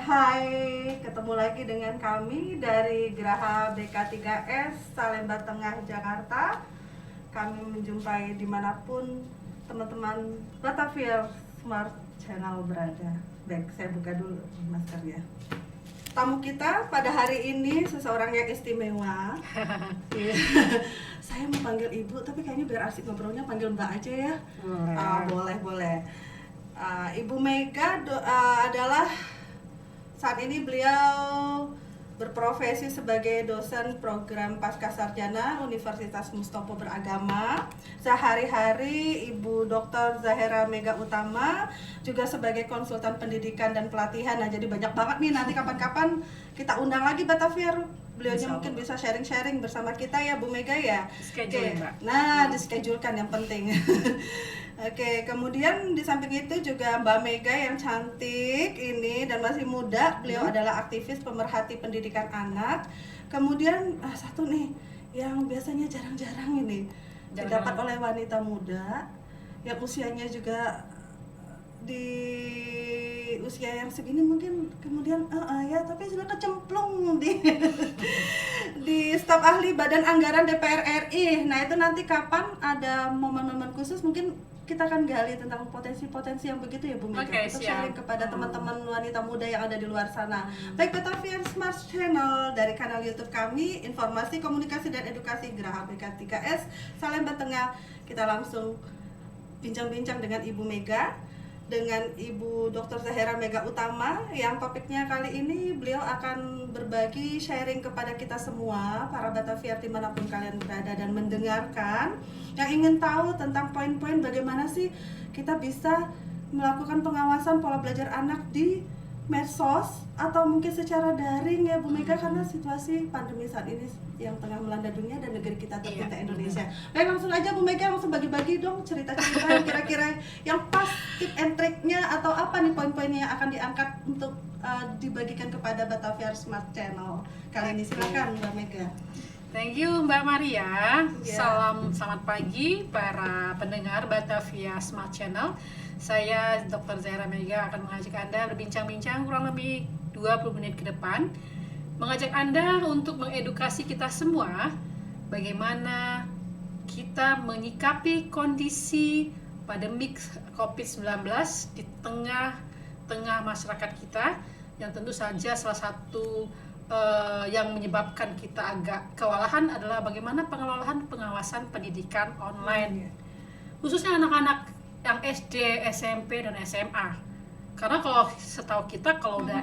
Hai, ketemu lagi dengan kami dari Geraha BK3S Salemba Tengah, Jakarta. Kami menjumpai dimanapun teman-teman Batavia Smart Channel berada. Baik, saya buka dulu maskernya. Tamu kita pada hari ini seseorang yang istimewa. Saya mau panggil ibu, tapi kayaknya biar asik ngobrolnya panggil mbak aja ya. Boleh. Ibu Mega adalah saat ini beliau berprofesi sebagai dosen program Pascasarjana Universitas Mustopo Beragama. Sehari-hari Ibu Dr. Zahera Mega Utama juga sebagai konsultan pendidikan dan pelatihan. Nah, jadi banyak banget nih, nanti kapan-kapan kita undang lagi Batavia. Beliaunya mungkin bisa sharing-sharing bersama kita ya Bu Mega ya. Schedule, Mbak. Nah, dischedule-kan yang penting. Oke, kemudian di samping itu juga Mbak Mega yang cantik ini dan masih muda. Beliau adalah aktivis pemerhati pendidikan anak. Kemudian satu nih yang biasanya jarang-jarang ini didapat oleh wanita muda yang usianya juga di usia yang segini mungkin kemudian ya tapi sudah kecemplung di di staf ahli Badan Anggaran DPR RI. Nah, itu nanti kapan ada momen-momen khusus mungkin kita akan gali tentang potensi-potensi yang begitu ya Bu Mega. Oke, Kita siap. sharing kepada teman-teman wanita muda yang ada di luar sana. Baik, Batavia Smart Channel dari kanal YouTube kami, Informasi, Komunikasi dan Edukasi Geraha BK3S Salemba Tengah. Kita langsung bincang-bincang dengan Ibu Mega, dengan Ibu Dr. Zahera Mega Utama, yang topiknya kali ini beliau akan berbagi sharing kepada kita semua para Batavia dimanapun kalian berada dan mendengarkan, yang ingin tahu tentang poin-poin bagaimana sih kita bisa melakukan pengawasan pola belajar anak di medsos atau mungkin secara daring ya Bu Mega, karena situasi pandemi saat ini yang tengah melanda dunia dan negeri kita tercinta Indonesia. Baik, langsung aja Bu Mega, langsung bagi-bagi dong cerita-cerita yang kira-kira yang pas, tip and triknya atau apa nih poin-poinnya yang akan diangkat untuk dibagikan kepada Batavia Smart Channel kali ini. Silakan Mbak Mega. Thank you Mbak Maria. Yeah. Selamat pagi para pendengar Batavia Smart Channel. Saya Dr. Zahera Mega akan mengajak Anda berbincang-bincang kurang lebih 20 menit ke depan, mengajak Anda untuk mengedukasi kita semua bagaimana kita menyikapi kondisi pandemik COVID-19 di tengah masyarakat kita, yang tentu saja salah satu yang menyebabkan kita agak kewalahan adalah bagaimana pengawasan pendidikan online, khususnya anak-anak yang SD, SMP, dan SMA. Karena kalau setahu kita kalau udah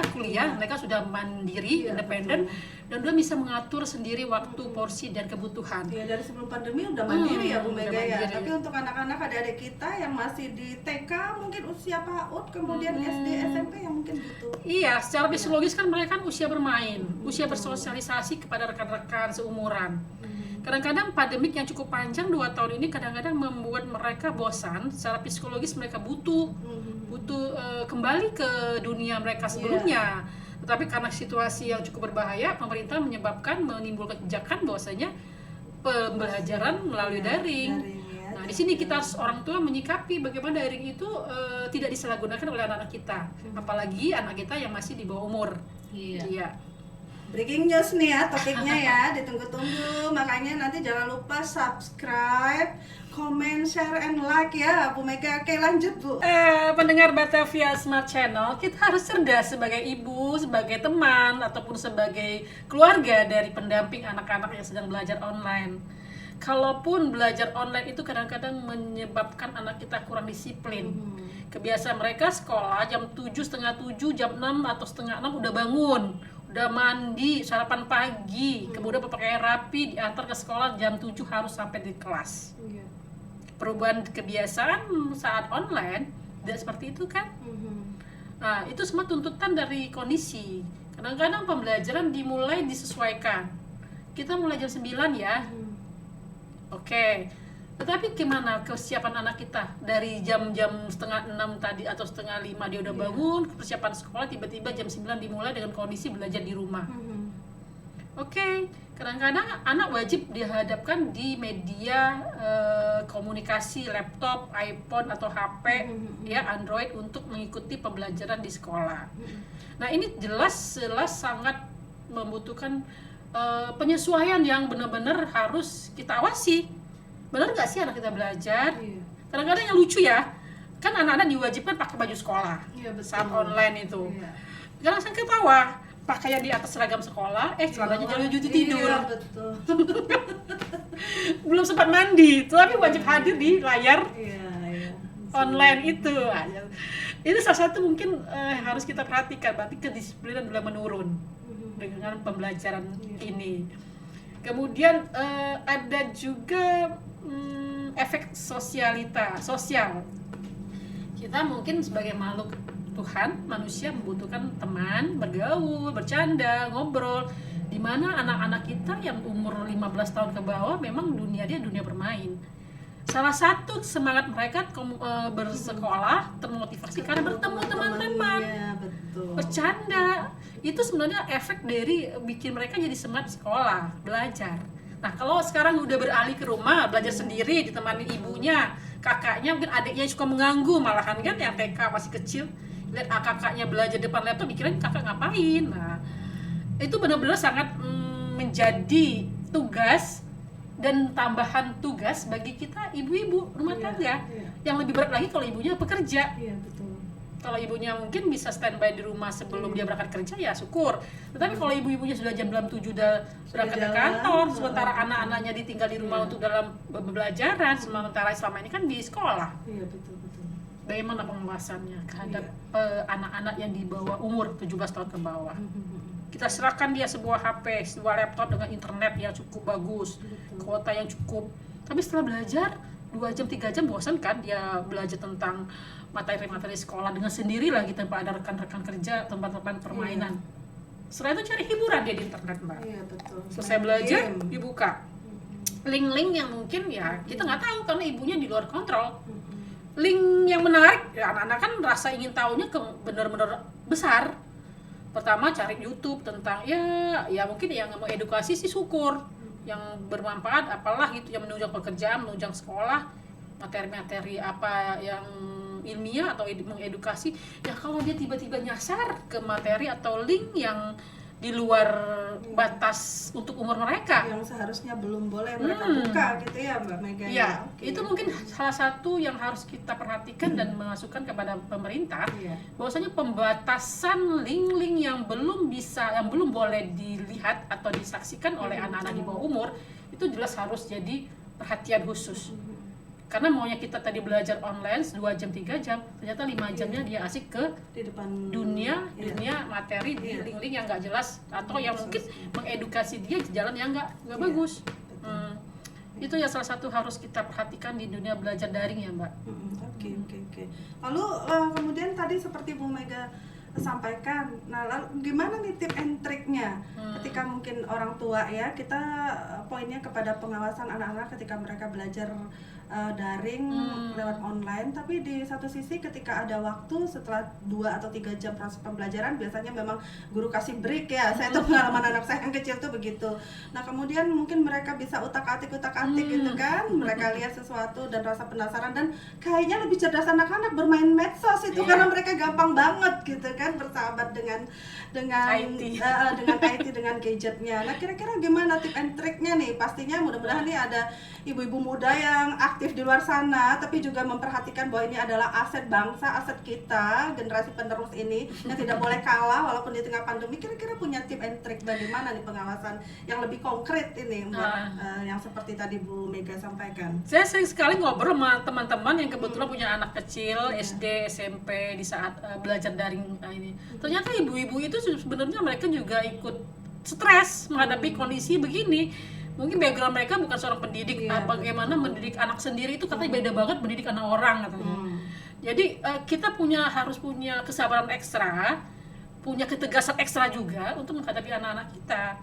kuliah mereka sudah mandiri, independen, dan udah bisa mengatur sendiri waktu, porsi, dan kebutuhan. Iya, dari sebelum pandemi udah mandiri ya Bu udah Mega ya. mandiri. Tapi untuk anak-anak adik-adik kita yang masih di TK, mungkin usia PAUD, kemudian SD, SMP yang mungkin butuh. Iya, secara psikologis kan mereka kan usia bermain, usia bersosialisasi kepada rekan-rekan seumuran. Kadang-kadang pandemik yang cukup panjang 2 tahun ini kadang-kadang membuat mereka bosan. Secara psikologis mereka butuh kembali ke dunia mereka sebelumnya. Tetapi karena situasi yang cukup berbahaya, pemerintah menimbulkan kebijakan bahwasanya pembelajaran melalui daring. Nah, di sini kita orang tua menyikapi bagaimana daring itu tidak disalahgunakan oleh anak-anak kita, apalagi anak kita yang masih di bawah umur. Iya. Breaking news nih ya topiknya ya, ditunggu-tunggu. Makanya nanti jangan lupa subscribe, comment, share, and like ya Bu Mega. Oke, lanjut Bu. Pendengar Batavia Smart Channel, kita harus cerdas sebagai ibu, sebagai teman, ataupun sebagai keluarga dari pendamping anak-anak yang sedang belajar online. Kalaupun belajar online itu kadang-kadang menyebabkan anak kita kurang disiplin. Kebiasaan mereka sekolah jam 7, setengah 7, jam 6 atau setengah 6 udah bangun, udah mandi, sarapan pagi, kemudian berpakaian rapi, diantar ke sekolah jam 7 harus sampai di kelas. Perubahan kebiasaan saat online tidak seperti itu kan? Nah, itu semua tuntutan dari kondisi. Kadang-kadang pembelajaran disesuaikan. Kita mulai jam 9 ya. Oke. Tetapi gimana kesiapan anak kita? Dari jam-jam setengah 6 tadi atau setengah 5 dia udah bangun, persiapan sekolah, tiba-tiba jam 9 dimulai dengan kondisi belajar di rumah. Oke, kadang-kadang anak wajib dihadapkan di media komunikasi laptop, iPhone atau HP ya Android untuk mengikuti pembelajaran di sekolah. Nah ini jelas sangat membutuhkan penyesuaian yang benar-benar harus kita awasi. Benar nggak sih anak kita belajar? Iya. Kadang-kadang yang lucu ya, kan anak-anak diwajibkan pakai baju sekolah Iya, betul. saat online itu. Iya. Kadang saya ketawa, pakaian di atas seragam sekolah, celananya jalan cuci tidur. Iya, betul. Belum sempat mandi, tapi wajib hadir di layar Iya, iya. online itu. Ini salah satu mungkin harus kita perhatikan, berarti kedisiplinan mulai menurun dengan pembelajaran ini. Kemudian ada juga efek sosial. Kita mungkin sebagai makhluk Tuhan, manusia membutuhkan teman, bergaul, bercanda, ngobrol. Dimana anak-anak kita yang umur 15 tahun ke bawah memang dunia bermain. Salah satu semangat mereka bersekolah termotivasi karena bertemu teman-teman, Iya, betul. bercanda. Itu sebenarnya efek dari bikin mereka jadi semangat sekolah, belajar. Nah kalau sekarang udah beralih ke rumah, belajar sendiri, ditemani ibunya, kakaknya, mungkin adiknya suka mengganggu malahan kan, yang TK masih kecil, lihat kakaknya belajar depan laptop, pikiran kakak ngapain. Nah itu benar-benar sangat menjadi tugas dan tambahan tugas bagi kita ibu-ibu rumah tangga. Iya. Yang lebih berat lagi kalau ibunya bekerja. Iya, betul. Kalau ibunya mungkin bisa standby di rumah sebelum dia berangkat kerja, ya syukur. Tetapi kalau ibu-ibunya sudah jam 7 udah berangkat ke jalan, kantor, sementara anak-anaknya ditinggal di rumah Iya. untuk dalam pembelajaran, sementara selama ini kan di sekolah. Iya, betul. Bagaimana pengawasannya terhadap anak-anak yang di bawah umur 17 tahun ke bawah? Kita serahkan dia sebuah HP, sebuah laptop dengan internet yang cukup bagus, kuota yang cukup. Tapi setelah belajar 2 jam 3 jam bosan kan dia belajar tentang materi-materi sekolah dengan sendiri lagi tanpa ada rekan-rekan kerja, tempat-tempat permainan. Setelah itu cari hiburan dia di internet, Mbak. Iya, betul. Selesai belajar Game. dibuka link-link yang mungkin ya kita nggak tahu karena ibunya di luar kontrol. Link yang menarik, ya anak-anak kan rasa ingin tahunya benar-benar besar. Pertama cari YouTube tentang ya mungkin yang mau edukasi sih syukur, yang bermanfaat apalah gitu, yang menunjang pekerjaan, menunjang sekolah, materi-materi apa yang ilmiah atau mengedukasi. Ya kalau dia tiba-tiba nyasar ke materi atau link yang di luar batas untuk umur mereka, yang seharusnya belum boleh mereka buka gitu ya Mbak Mega. ya Oke. itu mungkin salah satu yang harus kita perhatikan dan masukan kepada pemerintah, Iya. bahwasanya pembatasan link-link yang belum boleh dilihat atau disaksikan oleh anak-anak di bawah umur itu jelas harus jadi perhatian khusus. Karena maunya kita tadi belajar online 2 jam 3 jam, ternyata 5 jamnya dia asik ke Di depan dunia iya. materi di Iya. link-link yang nggak jelas atau yang mungkin mengedukasi dia di jalan yang nggak Iya, bagus. betul. Itu ya salah satu harus kita perhatikan di dunia belajar daring ya, Mbak. Oke. Lalu kemudian tadi seperti Bu Mega sampaikan, nah lalu gimana nih tip and triknya ketika mungkin orang tua ya, kita poinnya kepada pengawasan anak-anak ketika mereka belajar daring lewat online, tapi di satu sisi ketika ada waktu setelah 2 atau 3 jam proses pembelajaran biasanya memang guru kasih break ya. Saya tuh pengalaman anak saya yang kecil tuh begitu. Nah kemudian mungkin mereka bisa utak-atik gitu kan, mereka lihat sesuatu dan rasa penasaran, dan kayaknya lebih cerdas anak-anak bermain medsos itu karena mereka gampang banget gitu kan bersahabat dengan IT. dengan IT, dengan gadgetnya. Nah kira-kira gimana tip and triknya nih? Pastinya mudah-mudahan nih ada ibu-ibu muda yang aktif di luar sana, tapi juga memperhatikan bahwa ini adalah aset bangsa, aset kita, generasi penerus ini yang tidak boleh kalah walaupun di tengah pandemi. Kira-kira punya tip and trik bagaimana nih pengawasan yang lebih konkret ini Mbak, yang seperti tadi Bu Mega sampaikan? Saya sering sekali ngobrol sama teman-teman yang kebetulan punya anak kecil SD, SMP di saat belajar daring ini. Ternyata ibu-ibu itu sebenarnya mereka juga ikut stres menghadapi kondisi begini. Mungkin background mereka bukan seorang pendidik, bagaimana mendidik anak sendiri itu katanya beda banget mendidik anak orang katanya. Jadi kita harus punya kesabaran ekstra, punya ketegasan ekstra juga untuk menghadapi anak-anak kita.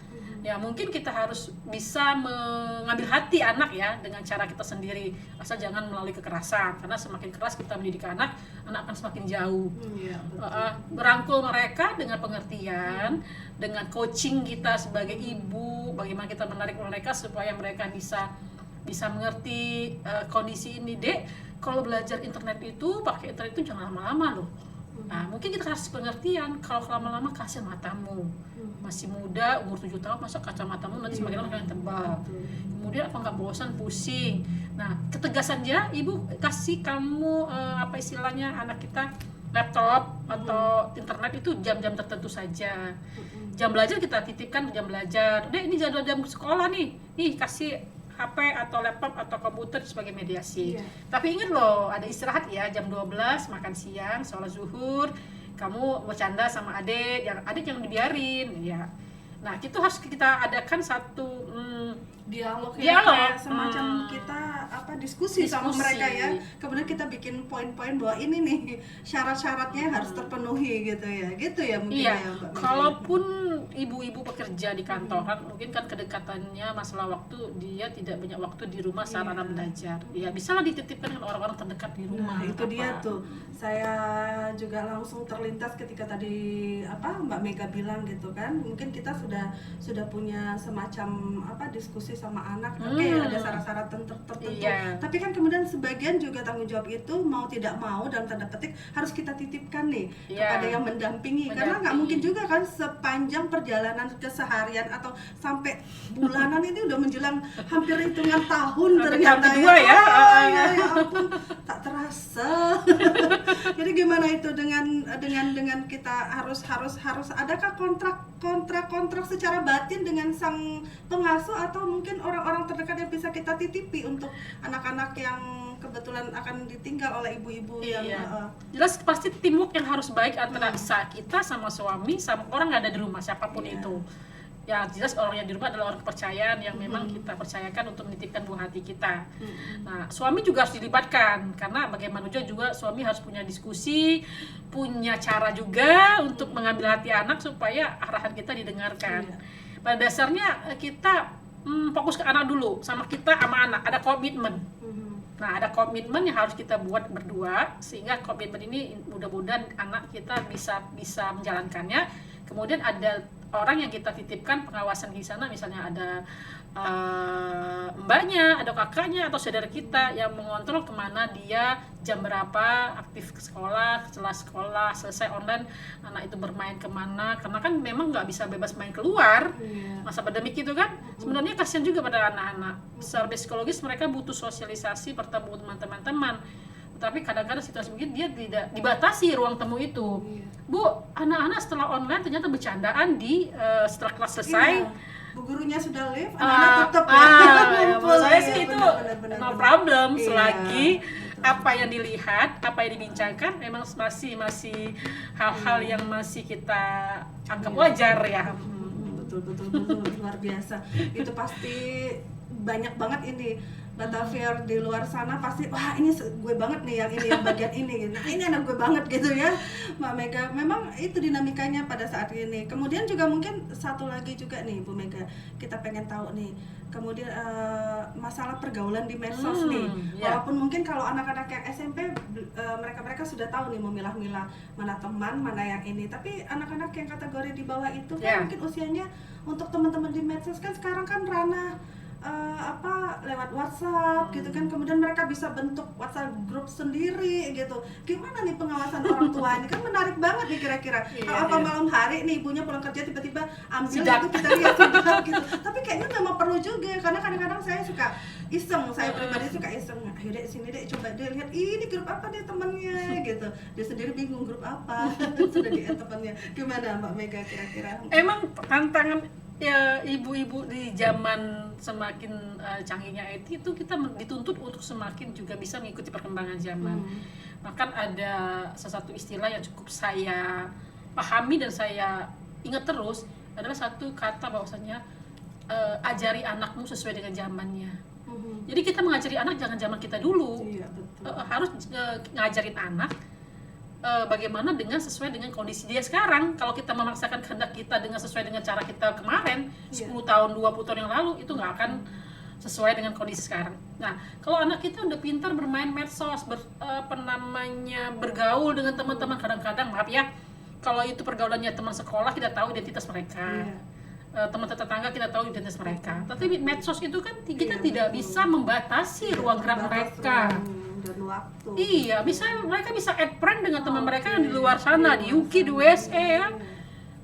Ya mungkin kita harus bisa mengambil hati anak ya dengan cara kita sendiri, asal jangan melalui kekerasan, karena semakin keras kita mendidik anak akan semakin jauh. Iya, betul. Merangkul mereka dengan pengertian, dengan coaching kita sebagai ibu, bagaimana kita menarik mereka supaya mereka bisa mengerti kondisi ini. Dek, kalau belajar internet itu, pakai internet itu jangan lama-lama loh. Nah, mungkin kita kasih pengertian, kalau lama-lama kasih matamu. Masih muda, umur 7 tahun, masa kacamatamu nanti semakin lama semakin tebal. Kemudian apa nggak bosan, pusing. Nah, ketegasan aja, ibu kasih kamu apa istilahnya, anak kita laptop atau internet itu jam-jam tertentu saja. Jam belajar kita titipkan jam belajar. Dek, ini jadwal jam sekolah nih. Nih, kasih HP atau laptop atau komputer sebagai mediasi. Tapi ingat loh, ada istirahat ya, jam 12 makan siang, sholat zuhur, kamu bercanda sama adik yang dibiarin ya. Nah, itu harus kita adakan satu dialog Dialog. kayak semacam kita diskusi sama mereka ya. Kemudian kita bikin poin-poin bahwa ini nih syarat-syaratnya harus terpenuhi gitu ya. Gitu ya mungkin Iya, ya, Mbak. kalaupun ibu-ibu bekerja di kantor kan mungkin kan kedekatannya masalah waktu, dia tidak banyak waktu di rumah saat anak belajar. Ya bisa lah dititipkan dengan orang-orang terdekat di rumah. Nah, itu dia tuh. Saya juga langsung terlintas ketika tadi Mbak Mega bilang gitu kan. Mungkin kita sudah punya semacam diskusi sama anak. Oke, ada syarat-syarat tertentu. Iya. Tapi kan kemudian sebagian juga tanggung jawab itu mau tidak mau dalam tanda petik harus kita titipkan nih kepada yang mendampingi. Karena nggak mungkin juga kan sepanjang perjalanan keseharian atau sampai bulanan ini udah menjelang hampir hitungan tahun ternyata kedua ya. Ya ampun, tak terasa. Jadi gimana itu dengan kita harus adakah kontrak secara batin dengan sang pengasuh atau mungkin orang-orang terdekat yang bisa kita titipi untuk anak-anak yang kebetulan akan ditinggal oleh ibu-ibu yang jelas pasti teamwork yang harus baik antara kita sama suami sama orang yang ada di rumah siapapun itu. Ya jelas orang yang di rumah adalah orang kepercayaan yang memang kita percayakan untuk menitipkan buah hati kita. Nah, suami juga harus dilibatkan karena bagaimanapun juga suami harus punya diskusi, punya cara juga untuk mengambil hati anak supaya arahan kita didengarkan. Pada dasarnya kita fokus ke anak dulu, sama kita sama anak ada komitmen. Nah, ada komitmen yang harus kita buat berdua sehingga komitmen ini mudah-mudahan anak kita bisa menjalankannya. Kemudian ada orang yang kita titipkan pengawasan di sana, misalnya ada mbaknya, ada kakaknya atau saudara kita yang mengontrol kemana dia, jam berapa aktif ke sekolah, setelah sekolah selesai online anak itu bermain kemana, karena kan memang nggak bisa bebas main keluar masa pandemik itu kan. Sebenarnya kasihan juga pada anak-anak, secara psikologis mereka butuh sosialisasi, bertemu dengan teman-teman, tapi kadang-kadang situasi mungkin dia tidak dibatasi ruang temu itu. Bu, anak-anak setelah online ternyata bercandaan setelah kelas selesai. Bu gurunya sudah live, anak-anak tetap menurut saya sih itu no problem selagi apa yang dilihat, apa yang dibincangkan memang masih hal-hal yang masih kita anggap wajar ya. Betul luar biasa. Itu pasti banyak banget ini Batavier di luar sana pasti, wah ini gue banget nih yang bagian ini, nah ini anak gue banget gitu ya Mbak Mega. Memang itu dinamikanya pada saat ini. Kemudian juga mungkin satu lagi juga nih Bu Mega, kita pengen tahu nih kemudian masalah pergaulan di medsos nih. Walaupun mungkin kalau anak-anak yang SMP mereka sudah tahu nih memilah-milah mana teman, mana yang ini, tapi anak-anak yang kategori di bawah itu kan mungkin usianya untuk teman-teman di medsos kan sekarang kan ranah lewat WhatsApp gitu kan, kemudian mereka bisa bentuk WhatsApp grup sendiri gitu. Gimana nih pengawasan orang tua ini? Kan menarik banget nih kira-kira. Malam hari nih ibunya pulang kerja tiba-tiba ambil itu kita lihat sidak gitu. Tapi kayaknya memang perlu juga karena kadang-kadang saya suka iseng, saya pribadi suka iseng. Ayo dek sini dek coba deh lihat ini grup apa deh temannya gitu. Dia sendiri bingung grup apa. Sudah di-add temannya. Gimana Mbak Mega kira-kira? Emang tantangan ya ibu-ibu di zaman semakin canggihnya IT itu kita dituntut untuk semakin juga bisa mengikuti perkembangan zaman. Bahkan ada sesuatu istilah yang cukup saya pahami dan saya ingat terus adalah satu kata bahwasanya ajari anakmu sesuai dengan zamannya. Jadi kita mengajari anak jangan zaman kita dulu. Harus ngajarin anak bagaimana dengan sesuai dengan kondisi dia sekarang. Kalau kita memaksakan kehendak kita dengan sesuai dengan cara kita kemarin 10 tahun 20 tahun yang lalu, itu nggak akan sesuai dengan kondisi sekarang. Nah, kalau anak kita udah pintar bermain medsos, bergaul dengan teman-teman, kadang-kadang maaf ya, kalau itu pergaulannya teman sekolah, kita tahu identitas mereka. Teman tetangga kita tahu identitas mereka. Tapi medsos itu kan kita tidak bisa membatasi ruang gerak mereka. Dan waktu. Iya, mereka bisa add friend dengan teman mereka yang di luar sana, di UK, di USA ya.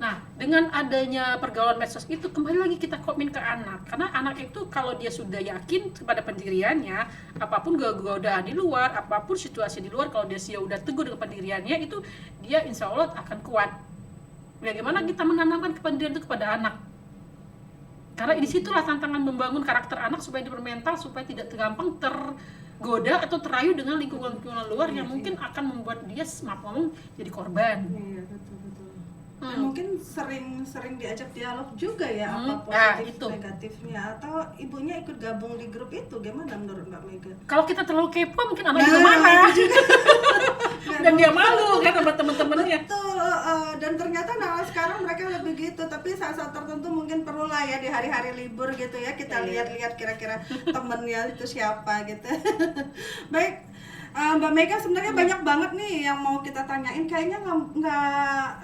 Nah, dengan adanya pergaulan medsos itu, kembali lagi kita komin ke anak. Karena anak itu kalau dia sudah yakin kepada pendiriannya, apapun godaan di luar, apapun situasi di luar, kalau dia sudah teguh dengan pendiriannya, itu dia insya Allah akan kuat. Bagaimana kita menanamkan pendirian itu kepada anak? Karena disitulah tantangan membangun karakter anak supaya dia bermental, supaya tidak gampang tergoda atau terayu dengan lingkungan luar yang mungkin akan membuat dia maaf ngomong jadi korban. Iya, betul. Dan mungkin sering diajak dialog juga ya, apa positif itu negatifnya, atau ibunya ikut gabung di grup itu, gimana menurut Mbak Mega? Kalau kita terlalu kepo mungkin anak juga marah dan dia malu kan sama teman-temannya. Betul, dan ternyata nah sekarang mereka lebih gitu, tapi saat-saat tertentu mungkin perlu lah ya di hari-hari libur gitu ya, kita lihat-lihat kira-kira temennya itu siapa gitu. Baik, Mbak Mega, sebenarnya banyak banget nih yang mau kita tanyain, kayaknya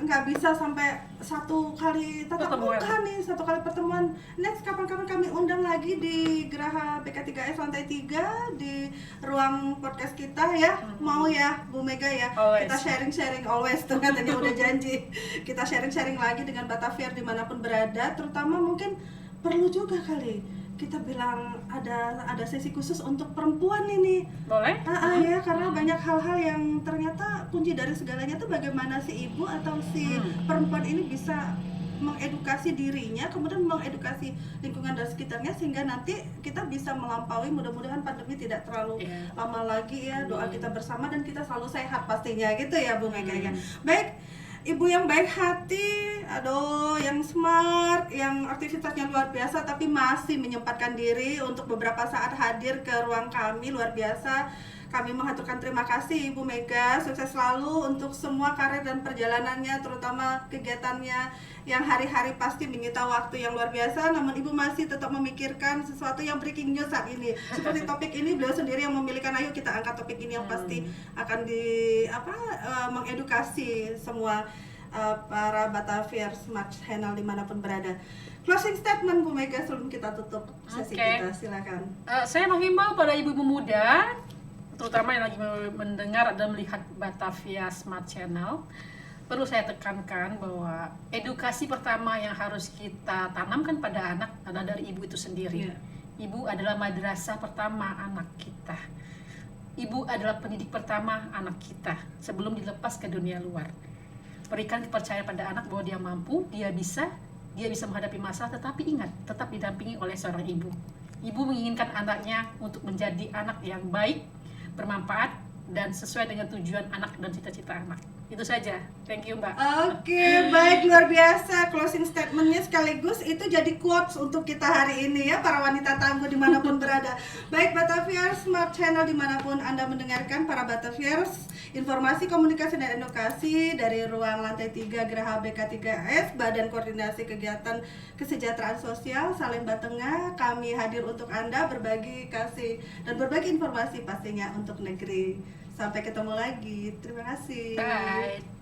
nggak bisa sampai satu kali tatap muka nih, satu kali pertemuan. Next kapan-kapan kami undang lagi di Geraha BK3S lantai 3 di ruang podcast kita ya. Mau ya Bu Mega ya, always. Kita sharing always tuh katanya udah janji. Kita sharing lagi dengan Batavier dimanapun berada, terutama mungkin perlu juga kali kita bilang ada sesi khusus untuk perempuan ini. Boleh? Ya, karena banyak hal-hal yang ternyata kunci dari segalanya tuh bagaimana si ibu atau si perempuan ini bisa mengedukasi dirinya, kemudian mengedukasi lingkungan dan sekitarnya, sehingga nanti kita bisa melampaui, mudah-mudahan pandemi tidak terlalu lama lagi ya. Doa kita bersama dan kita selalu sehat pastinya gitu ya Bu Mega ya. Baik, ibu yang baik hati, yang smart, yang aktivitasnya luar biasa, tapi masih menyempatkan diri untuk beberapa saat hadir ke ruang kami, luar biasa. Kami mengaturkan terima kasih Ibu Mega, sukses selalu untuk semua karir dan perjalanannya, terutama kegiatannya yang hari-hari pasti menyita waktu yang luar biasa, namun Ibu masih tetap memikirkan sesuatu yang breaking news saat ini. Seperti topik ini, beliau sendiri yang memilihkan, ayo kita angkat topik ini yang pasti akan mengedukasi semua para Batavier Smart Channel dimanapun berada. Closing statement Bu Mega sebelum kita tutup sesi kita, silakan. Saya menghimbau pada ibu-ibu muda, terutama yang lagi mendengar dan melihat Batavier Smart Channel, perlu saya tekankan bahwa edukasi pertama yang harus kita tanamkan pada anak adalah dari ibu itu sendiri. Ibu adalah madrasah pertama anak kita. Ibu adalah pendidik pertama anak kita sebelum dilepas ke dunia luar. Berikan kepercayaan pada anak bahwa dia mampu, dia bisa menghadapi masalah, tetapi ingat, tetap didampingi oleh seorang ibu. Ibu menginginkan anaknya untuk menjadi anak yang baik, bermanfaat, dan sesuai dengan tujuan anak dan cita-cita anak. Itu saja. Thank you, Mbak. Oke, baik, luar biasa closing statementnya, sekaligus itu jadi quotes untuk kita hari ini ya, para wanita tangguh dimanapun berada. Baik Batavier Smart Channel dimanapun Anda mendengarkan, para Bataviers, informasi komunikasi dan edukasi dari ruang lantai 3 Geraha BK3S, Badan Koordinasi Kegiatan Kesejahteraan Sosial Salemba Tengah, kami hadir untuk Anda berbagi kasih dan berbagi informasi pastinya untuk negeri. Sampai ketemu lagi. Terima kasih. Bye.